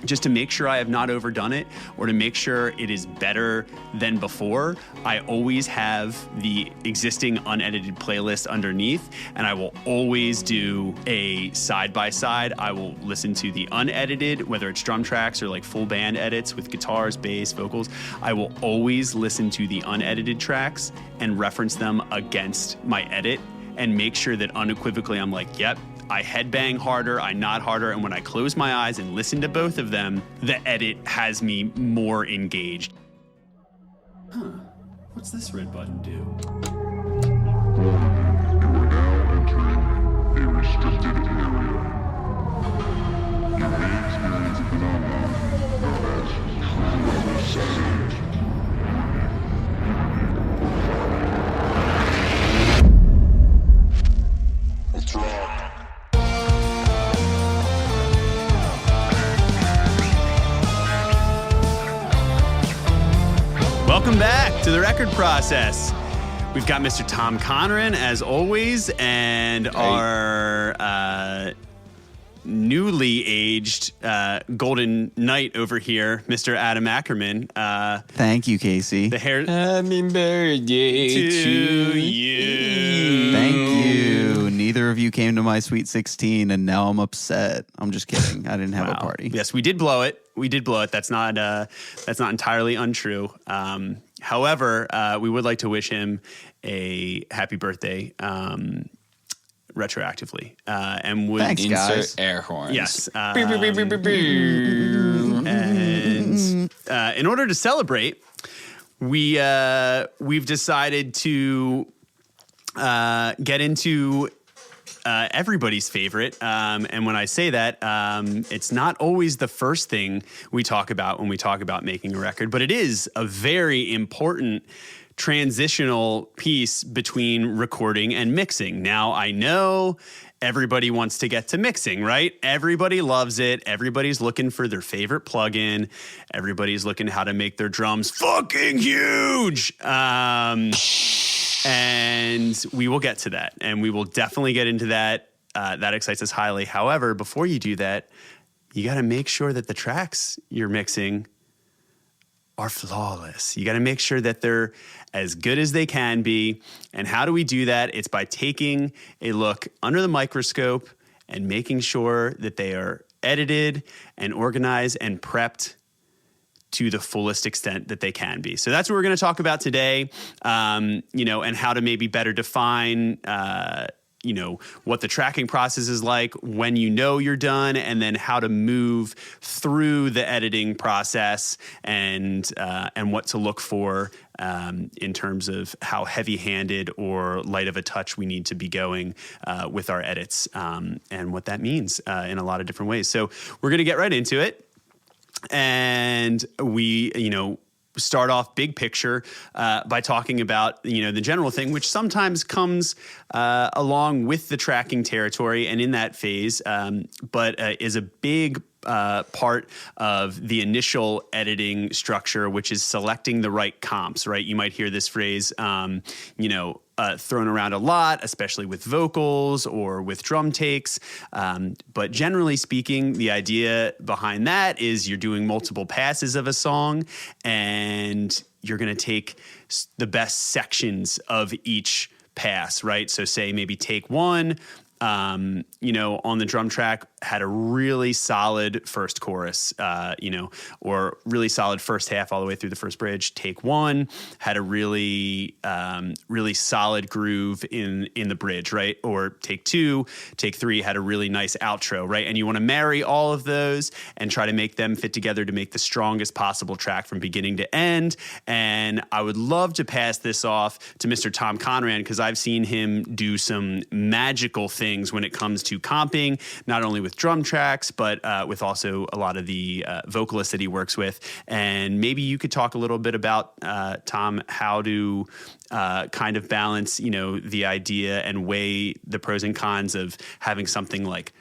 just to make sure I have not overdone it or to make sure it is better than before, I always have the existing unedited playlist underneath, and I will always do a side-by-side. I will listen to the unedited, whether it's drum tracks or like full band edits with guitars, bass, vocals. I will always listen to the unedited tracks and reference them against my edit and make sure that unequivocally I'm like, yep, I headbang harder, I nod harder, and when I close my eyes and listen to both of them, the edit has me more engaged. Huh, what's this red button do? You are now entering a restricted area. You may experience a phenomenon known as true recessive. Let's rock. Welcome back to The Record Process. We've got Mr. Tom Conran, as always, and our newly aged golden knight over here, Mr. Adam Ackerman. Thank you, Casey. The hair. Happy birthday to you. Thank you. Neither of you came to my Sweet 16, and now I'm upset. I'm just kidding. I didn't have a party. Yes, we did blow it. That's not entirely untrue. However, we would like to wish him a happy birthday retroactively. And would Thanks, guys. insert air horns. Yes. And in order to celebrate, we've decided to get into everybody's favorite. And when I say that, it's not always the first thing we talk about when we talk about making a record, but it is a very important transitional piece between recording and mixing. Now, I know everybody wants to get to mixing, right? Everybody loves it. Everybody's looking for their favorite plugin. Everybody's looking how to make their drums fucking huge. And we will get to that, and we will definitely get into that. That excites us highly. However, before you do that, you got to make sure that the tracks you're mixing are flawless. You got to make sure that they're as good as they can be. And how do we do that? It's by taking a look under the microscope and making sure that they are edited and organized and prepped to the fullest extent that they can be. So that's what we're going to talk about today, and how to maybe better define, what the tracking process is like when you're done, and then how to move through the editing process and what to look for in terms of how heavy-handed or light of a touch we need to be going with our edits, and what that means in a lot of different ways. So we're going to get right into it. And we, start off big picture by talking about, the general thing, which sometimes comes along with the tracking territory and in that phase, but is a big part of the initial editing structure, which is selecting the right comps, right? You might hear this phrase, thrown around a lot, especially with vocals or with drum takes. But generally speaking, the idea behind that is you're doing multiple passes of a song, and you're going to take the best sections of each pass, right? So say maybe take one, on the drum track had a really solid first chorus, or really solid first half all the way through the first bridge. Take one had a really solid groove in the bridge, right? Or take two, take three had a really nice outro, right? And you want to marry all of those and try to make them fit together to make the strongest possible track from beginning to end. And I would love to pass this off to Mr. Tom Conran, because I've seen him do some magical things when it comes to comping, not only with drum tracks, but with also a lot of the vocalists that he works with. And maybe you could talk a little bit about, Tom, how to kind of balance, the idea and weigh the pros and cons of having something like,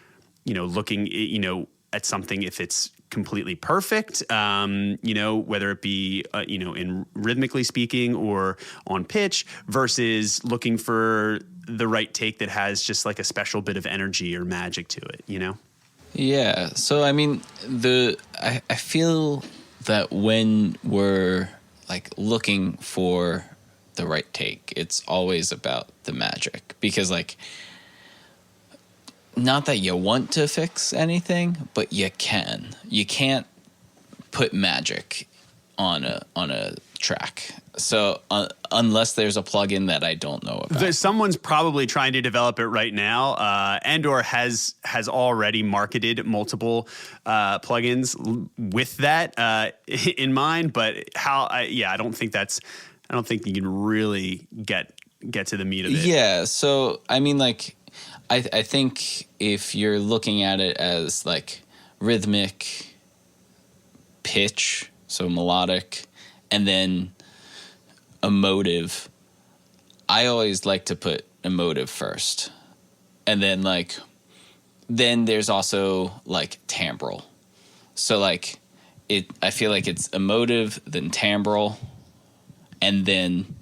looking, at something if it's completely perfect, whether it be, in rhythmically speaking or on pitch, versus looking for the right take that has just like a special bit of energy or magic to it, Yeah. So I mean, I feel that when we're like looking for the right take, it's always about the magic, because like, not that you want to fix anything, but you can. You can't put magic on a track. So unless there's a plugin that I don't know about. Someone's probably trying to develop it right now, and/or has already marketed multiple plugins with that in mind. But I don't think you can really get to the meat of it. Yeah. So I mean, like, I think if you're looking at it as like rhythmic, pitch, so melodic, and then emotive, I always like to put emotive first. And then then there's also like timbral. So like I feel like it's emotive, then timbral, and then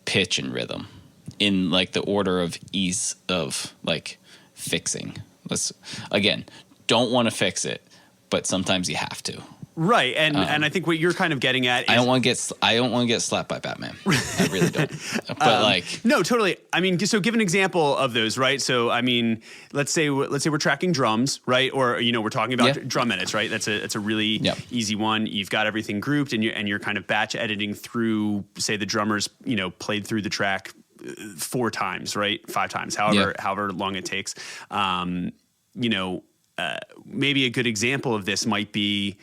pitch and rhythm in like the order of ease of like fixing. Again, don't want to fix it, but sometimes you have to. Right, and I think what you're kind of getting at is I don't want to get slapped by Batman. I really don't. But no, totally. I mean, so give an example of those, right? So I mean, let's say we're tracking drums, right? Or we're talking about drum edits, right? That's a really easy one. You've got everything grouped, and you're kind of batch editing through, say, the drummers, played through the track 4 times, right? 5 times, however long it takes. Maybe a good example of this might be.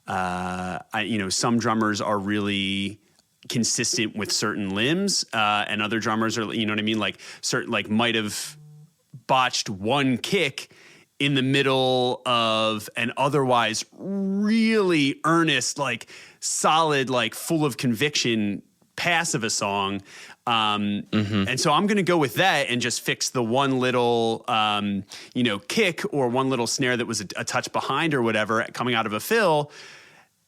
Some drummers are really consistent with certain limbs, and other drummers are, you know what I mean? Like certain, like might have botched one kick in the middle of an otherwise really earnest, like solid, like full of conviction pass of a song. And so I'm going to go with that and just fix the one little, kick or one little snare that was a touch behind or whatever coming out of a fill,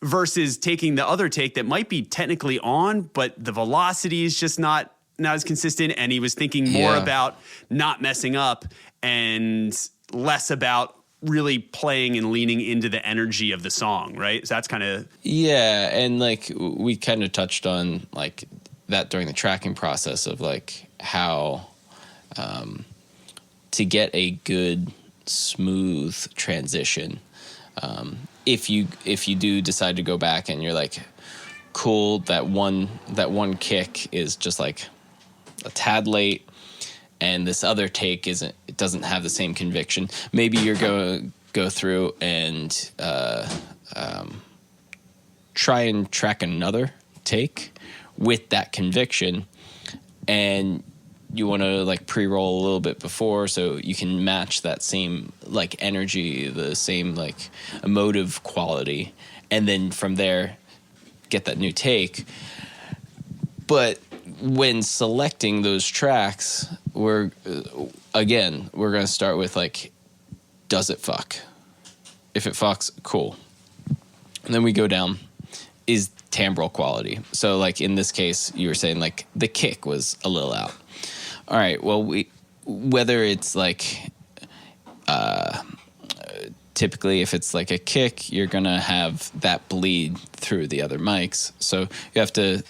versus taking the other take that might be technically on, but the velocity is just not as consistent. And he was thinking more about not messing up and less about really playing and leaning into the energy of the song, right? So that's kind of... Yeah, and like we kind of touched on like that during the tracking process of like how to get a good smooth transition, if you do decide to go back and you're like, cool, that one kick is just like a tad late, and this other take doesn't have the same conviction. Maybe you're going to go through and try and track another take with that conviction, and you want to like pre-roll a little bit before so you can match that same like energy, the same like emotive quality, and then from there get that new take. But when selecting those tracks, we're going to start with like, does it fuck? If it fucks, cool. And then we go down, is timbral quality. So like in this case, you were saying like the kick was a little out. All right, well, whether it's like typically if it's like a kick, you're going to have that bleed through the other mics. So you have to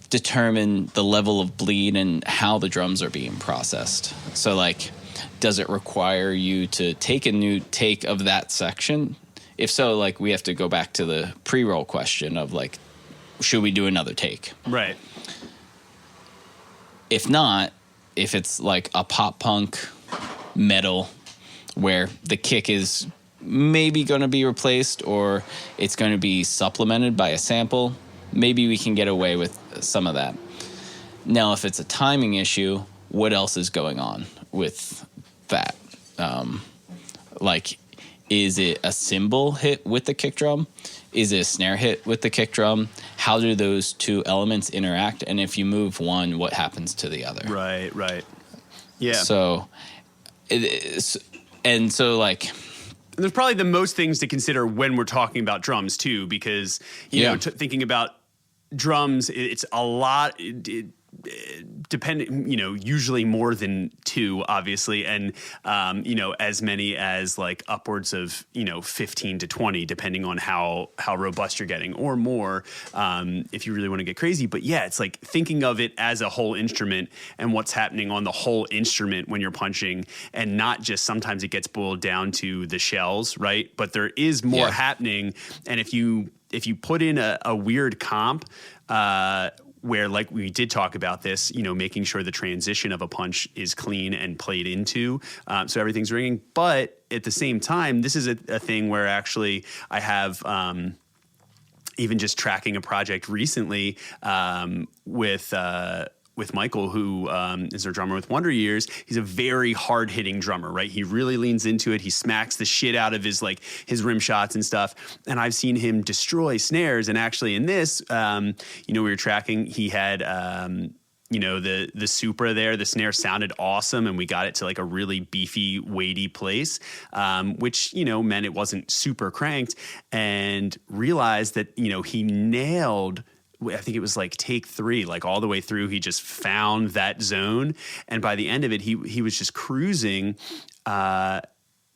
determine the level of bleed and how the drums are being processed. So like, does it require you to take a new take of that section? If so, like we have to go back to the pre-roll question of like, should we do another take? Right. If not, if it's like a pop punk metal where the kick is maybe going to be replaced or it's going to be supplemented by a sample, maybe we can get away with some of that. Now, if it's a timing issue, what else is going on with that? Like, is it a cymbal hit with the kick drum? Is it a snare hit with the kick drum? How do those two elements interact? And if you move one, what happens to the other? Right. Yeah. So, like... There's probably the most things to consider when we're talking about drums, too, because, you know, thinking about drums, it's a lot... depending, usually more than 2, obviously, and as many as like upwards of 15 to 20, depending on how robust you're getting, or more, if you really want to get crazy. But yeah, it's like thinking of it as a whole instrument and what's happening on the whole instrument when you're punching, and not just sometimes it gets boiled down to the shells, right? But there is more happening, and if you put in a weird comp, where, like we did talk about this, making sure the transition of a punch is clean and played into, so everything's ringing. But at the same time, this is a thing where actually I have even just tracking a project recently with Michael, who is our drummer with Wonder Years. He's a very hard-hitting drummer, right? He really leans into it. He smacks the shit out of his rim shots and stuff. And I've seen him destroy snares. And actually in this, we were tracking, he had the Supra there. The snare sounded awesome, and we got it to like a really beefy, weighty place, which, meant it wasn't super cranked, and realized that, he nailed, I think it was like take 3, like all the way through. He just found that zone. And by the end of it, he was just cruising. And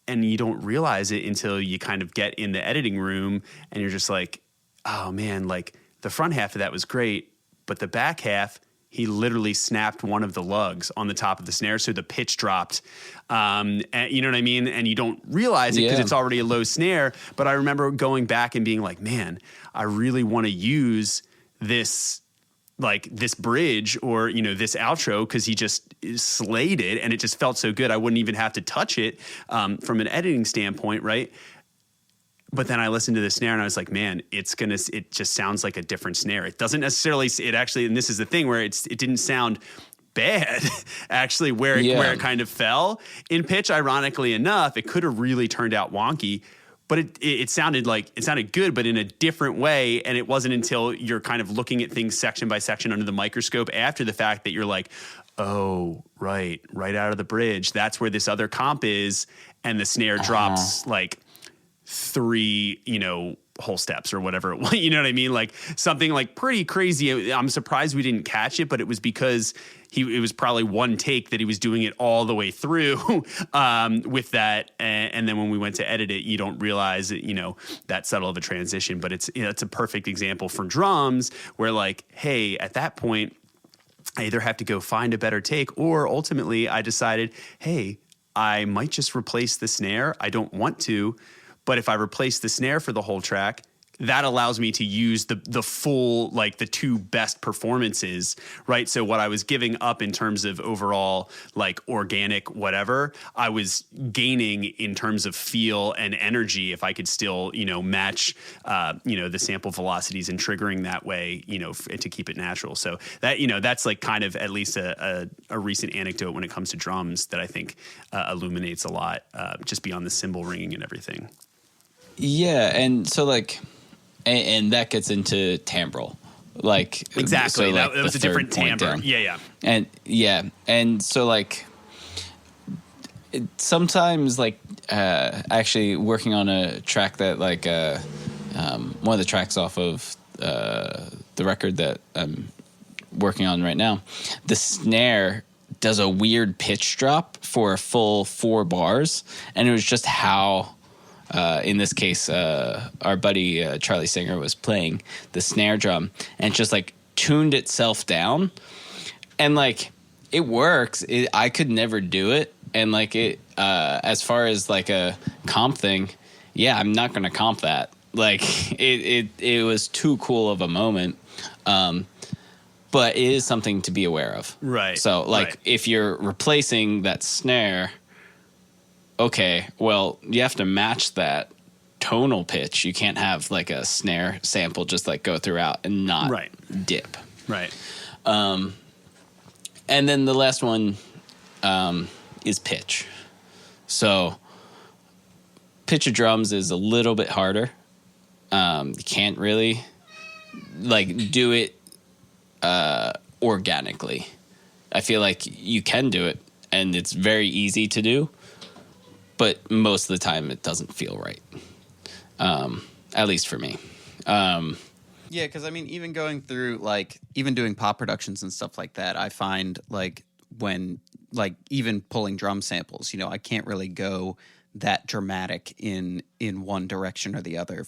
you don't realize it until you kind of get in the editing room and you're just like, oh man, like the front half of that was great, but the back half, he literally snapped one of the lugs on the top of the snare. So the pitch dropped. And you know what I mean? And you don't realize it because it's already a low snare. But I remember going back and being like, man, I really want to use this bridge or, this outro, because he just slayed it and it just felt so good. I wouldn't even have to touch it from an editing standpoint, right? But then I listened to the snare and I was like, man, it just sounds like a different snare. It doesn't necessarily, and this is the thing where it didn't sound bad, actually, where it kind of fell in pitch. Ironically enough, it could have really turned out wonky. But it sounded good, but in a different way. And it wasn't until you're kind of looking at things section by section under the microscope after the fact that you're like, oh, right out of the bridge. That's where this other comp is. And the snare drops like 3, whole steps or whatever it was. You know what I mean? Like something like pretty crazy. I'm surprised we didn't catch it, but it was because it was probably one take that he was doing it all the way through with that. And then when we went to edit it, you don't realize it, that subtle of a transition. But it's a perfect example for drums where like, hey, at that point, I either have to go find a better take, or ultimately I decided, hey, I might just replace the snare. I don't want to, but if I replace the snare for the whole track, that allows me to use the full, like the 2 best performances, right? So what I was giving up in terms of overall, like organic whatever, I was gaining in terms of feel and energy if I could still, match, the sample velocities and triggering that way, to keep it natural. So that, that's like kind of at least a recent anecdote when it comes to drums that I think illuminates a lot, just beyond the cymbal ringing and everything. Yeah, and so like, and that gets into timbral, like exactly. So like that was a different timbre. Down. Yeah, and so like sometimes like actually working on a track that like one of the tracks off of the record that I'm working on right now, the snare does a weird pitch drop for a full 4 bars, and it was just how. In this case, our buddy Charlie Singer was playing the snare drum and just like tuned itself down, and like it works. I could never do it, and like it as far as like a comp thing, yeah, I'm not gonna comp that. Like it was too cool of a moment, but it is something to be aware of. Right. So like if you're replacing that snare. Okay, well, you have to match that tonal pitch. You can't have like a snare sample just like go throughout and not dip. Right. And then the last one is pitch. So pitch of drums is a little bit harder. You can't really like do it organically. I feel like you can do it and it's very easy to do. But most of the time, it doesn't feel right, at least for me. Yeah, because I mean, even going through like even doing pop productions and stuff like that, I find like when like even pulling drum samples, I can't really go that dramatic in one direction or the other.